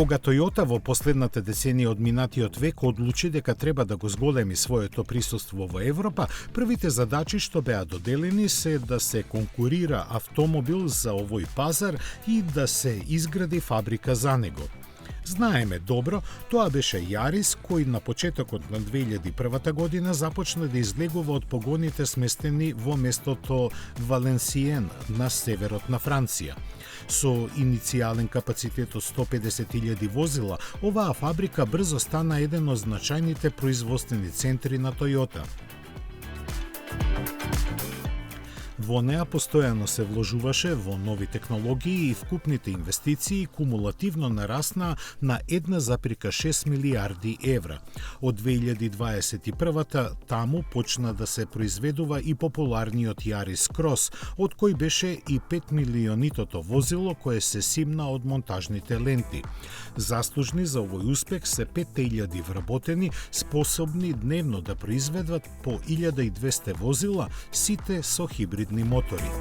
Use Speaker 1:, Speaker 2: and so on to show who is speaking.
Speaker 1: Кога Toyota во последната деценија од минатиот век одлучи дека треба да го зголеми своето присуство во Европа, првите задачи што беа доделени се да се конкурира автомобил за овој пазар и да се изгради фабрика за него. Знаеме добро, тоа беше Јарис кој на почетокот на 2001 година започна да излегува од погоните сместени во местото Валенсиен на северот на Франција. Со иницијален капацитет од 150.000 возила, оваа фабрика брзо стана еден од значајните производствени центри на Toyota. Во неа постојано се вложуваше во нови технологии и вкупните инвестиции кумулативно нарасна на 1,6 милиарди евра. Од 2021 таму почна да се произведува и популарниот Јарис Крос, од кој беше и 5 милионитото возило кое се симна од монтажните ленти. Заслужни за овој успех се 5.000 вработени, способни дневно да произведат по 1200 возила, сите со хибридни мотори.